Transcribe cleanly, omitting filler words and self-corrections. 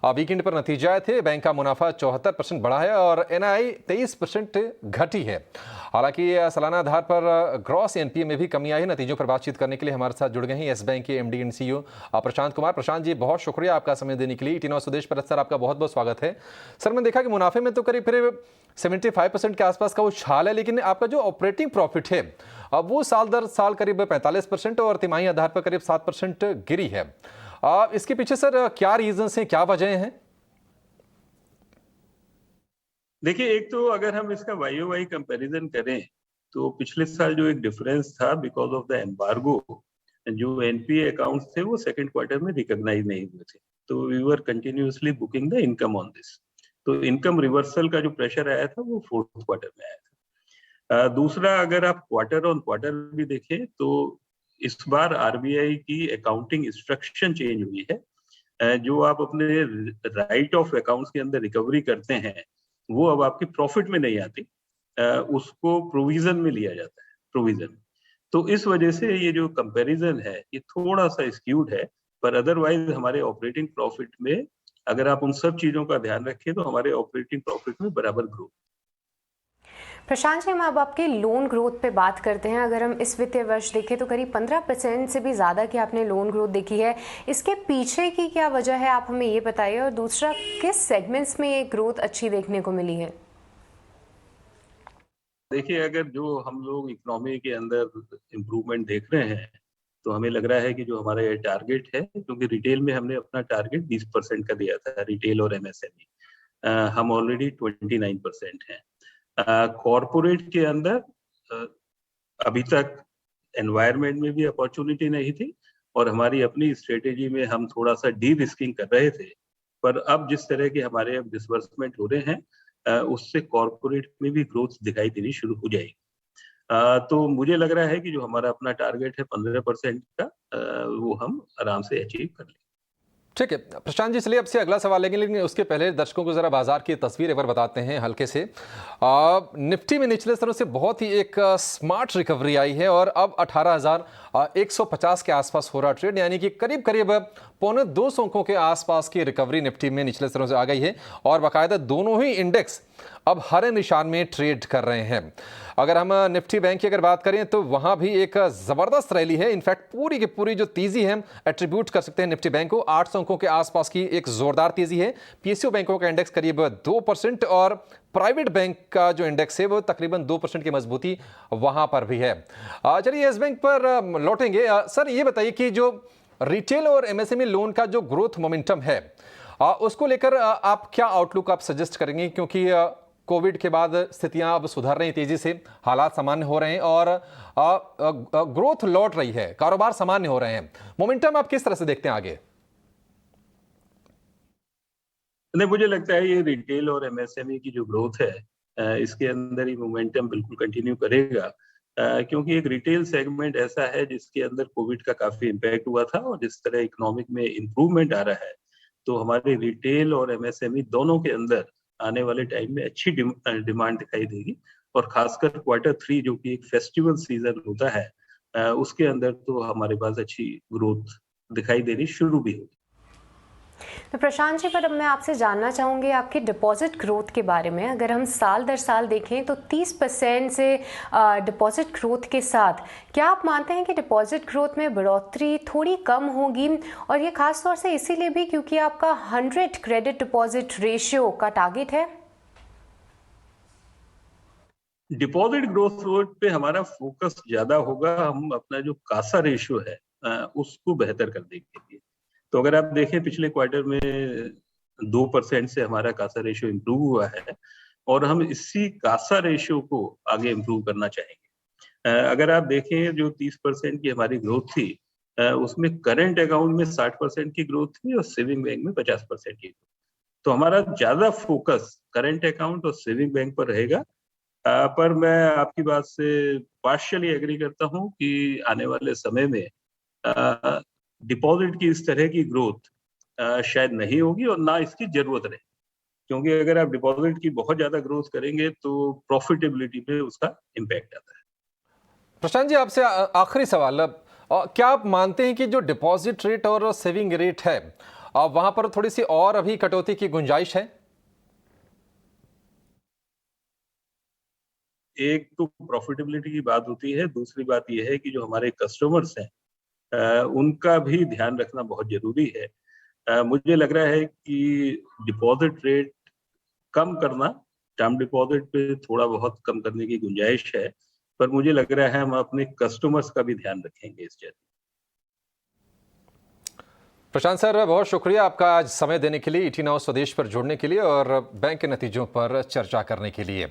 Weekend पर नतीजे आए थे। बैंक का मुनाफा 74% बढ़ा है और एनआई 23% घटी है। हालांकि सालाना आधार पर ग्रॉस एनपीए में भी कमी आई है। नतीजों पर बातचीत करने के लिए हमारे साथ जुड़ गए हैं येस बैंक के MD and CEO Prashant Kumar. Prashant ji, बहुत शुक्रिया आपका समय देने के लिए। ईटी स्वदेश पर सर आपका बहुत बहुत स्वागत है। सर, मैंने देखा कि मुनाफे में तो करीब 75% के आसपास का उछाल है, लेकिन आपका जो ऑपरेटिंग प्रॉफिट है अब वो साल दर साल करीब 45% और तिमाही आधार पर करीब 7% गिरी है। इसके पीछे सर क्या रीजंस हैं, क्या वजह हैं? देखिए, एक तो अगर हम इसका वाई कंपैरिजन करें तो पिछले साल जो एक डिफरेंस था बिकॉज ऑफ द एम्बार्गो, जो एनपीए अकाउंट्स थे वो सेकंड क्वार्टर में रिकॉग्नाइज नहीं हुए थे, तो we were continuously booking the income on this. तो इनकम रिवर्सल का जो प्रेशर आया था वो फोर्थ क्वार्टर में आया था। दूसरा, अगर आप क्वार्टर ऑन क्वार्टर भी देखें तो इस बार आरबीआई की अकाउंटिंग इंस्ट्रक्शन चेंज हुई है। जो आप अपने राइट ऑफ अकाउंट्स के अंदर रिकवरी करते हैं वो अब आपकी प्रॉफिट में नहीं आती, उसको प्रोविजन में लिया जाता है, प्रोविजन। तो इस वजह से ये जो कंपैरिजन है ये थोड़ा सा स्क्यूड है, पर अदरवाइज हमारे ऑपरेटिंग प्रॉफिट में अगर आप उन सब चीजों का ध्यान रखें तो हमारे ऑपरेटिंग प्रॉफिट में बराबर ग्रोथ। प्रशांत जी, हम अब आपके लोन ग्रोथ पे बात करते हैं। अगर हम इस वित्तीय वर्ष देखें तो करीब 15% से भी ज़्यादा की आपने लोन ग्रोथ देखी है। इसके पीछे की क्या वजह है, आप हमें ये बताइए। और दूसरा, किस सेगमेंट्स में ये ग्रोथ अच्छी देखने को मिली है? देखिए, अगर जो हम लोग इकोनॉमी के अंदर इम्प्रूवमेंट देख रहे हैं तो हमें लग रहा है कि जो हमारा ये टारगेट है, क्योंकि रिटेल में हमने अपना टारगेट 20% का दिया था, रिटेल और एमएसएमई, हम ऑलरेडी 29% हैं। कॉरपोरेट के अंदर अभी तक एनवायरनमेंट में भी अपॉर्चुनिटी नहीं थी और हमारी अपनी स्ट्रेटेजी में हम थोड़ा सा डी रिस्किंग कर रहे थे, पर अब जिस तरह के हमारे अब डिसबर्समेंट हो रहे हैं उससे कॉरपोरेट में भी ग्रोथ दिखाई देनी शुरू हो जाएगी। तो मुझे लग रहा है कि जो हमारा अपना टारगेट है 15% का, वो हम आराम से अचीव कर लेंगे। ठीक है प्रशांत जी, चलिए आपसे अगला सवाल लेंगे, लेकिन उसके पहले दर्शकों को जरा बाजार की तस्वीर एक बार बताते हैं हल्के से। निफ्टी में निचले स्तरों से बहुत ही एक स्मार्ट रिकवरी आई है और अब 18,150 के आसपास हो रहा ट्रेड, यानी कि करीब करीब 1.25 अंकों के आसपास की रिकवरी निफ्टी में निचले स्तरों से आ गई है और बाकायदा दोनों ही इंडेक्स अब हरे निशान में ट्रेड कर रहे हैं। अगर हम निफ्टी बैंक की अगर बात करें तो वहां भी एक जबरदस्त रैली है। इनफैक्ट पूरी की पूरी जो तेजी है एट्रीब्यूट कर सकते हैं निफ्टी बैंक को। 800 अंकों के आसपास की एक जोरदार तेजी है। पीएसयू बैंकों का इंडेक्स करीब 2% और प्राइवेट बैंक का जो इंडेक्स है वो तकरीबन 2% की मजबूती वहां पर भी है। चलिए येस बैंक पर लौटेंगे। सर, ये बताइए कि जो रिटेल और एमएसएमई लोन का जो ग्रोथ मोमेंटम है उसको लेकर आप क्या आउटलुक आप सजेस्ट करेंगे, क्योंकि कोविड के बाद स्थितियां अब सुधर रही हैं तेजी से, हालात सामान्य हो रहे हैं और ग्रोथ लौट रही है, कारोबार सामान्य हो रहे हैं। मोमेंटम आप किस तरह से देखते हैं आगे? नहीं, मुझे लगता है ये रिटेल और एमएसएमई की जो ग्रोथ है इसके अंदर ही मोमेंटम बिल्कुल कंटिन्यू करेगा, क्योंकि एक रिटेल सेगमेंट ऐसा है जिसके अंदर कोविड का काफी इम्पैक्ट हुआ था और जिस तरह इकोनॉमिक में इम्प्रूवमेंट आ रहा है तो हमारे रिटेल और एमएसएमई दोनों के अंदर आने वाले टाइम में अच्छी डिमांड दिखाई देगी। और खासकर Q3 जो कि एक फेस्टिवल सीजन होता है उसके अंदर तो हमारे पास अच्छी ग्रोथ दिखाई देनी शुरू भी होगी। तो प्रशांत जी, पर अब मैं आपसे जानना चाहूँगी आपकी डिपॉजिट ग्रोथ के बारे में। अगर हम साल दर साल देखें तो 30% से डिपॉजिट ग्रोथ के साथ क्या आप मानते हैं कि डिपॉजिट ग्रोथ में बढ़ोतरी थोड़ी कम होगी? और ये खास तौर से इसीलिए भी क्योंकि आपका 100 क्रेडिट डिपॉजिट रेशियो का टारगेट है। डिपॉजिट ग्रोथ रेट पे हमारा फोकस ज्यादा होगा। हम अपना जो कासा रेशियो है उसको बेहतर करने के लिए, तो अगर आप देखें पिछले क्वार्टर में 2% से हमारा कासा रेशियो इम्प्रूव हुआ है और हम इसी कासा रेशियो को आगे इम्प्रूव करना चाहेंगे। अगर आप देखें जो 30% की हमारी ग्रोथ थी उसमें करंट अकाउंट में 60% की ग्रोथ थी और सेविंग बैंक में 50% की। तो हमारा ज्यादा फोकस करंट अकाउंट और सेविंग बैंक पर रहेगा। पर मैं आपकी बात से पार्शियली एग्री करता हूं कि आने वाले समय में डिपॉजिट की इस तरह की ग्रोथ शायद नहीं होगी और ना इसकी जरूरत रहे, क्योंकि अगर आप डिपॉजिट की बहुत ज्यादा ग्रोथ करेंगे तो प्रॉफिटेबिलिटी पे उसका इम्पैक्ट आता है। प्रशांत जी, आपसे आखिरी सवाल, क्या आप मानते हैं कि जो डिपॉजिट रेट और सेविंग रेट है वहां पर थोड़ी सी और अभी कटौती की गुंजाइश है? एक तो प्रॉफिटेबिलिटी की बात होती है, दूसरी बात यह है कि जो हमारे कस्टमर्स हैं उनका भी ध्यान रखना बहुत जरूरी है। मुझे लग रहा है कि डिपॉजिट रेट कम करना, टर्म डिपॉजिट पे थोड़ा बहुत कम करने की गुंजाइश है, पर मुझे लग रहा है हम अपने कस्टमर्स का भी ध्यान रखेंगे इस जर्नी। प्रशांत सर, बहुत शुक्रिया आपका आज समय देने के लिए, ET Now स्वदेश पर जुड़ने के लिए और बैंक के नतीजों पर चर्चा करने के लिए।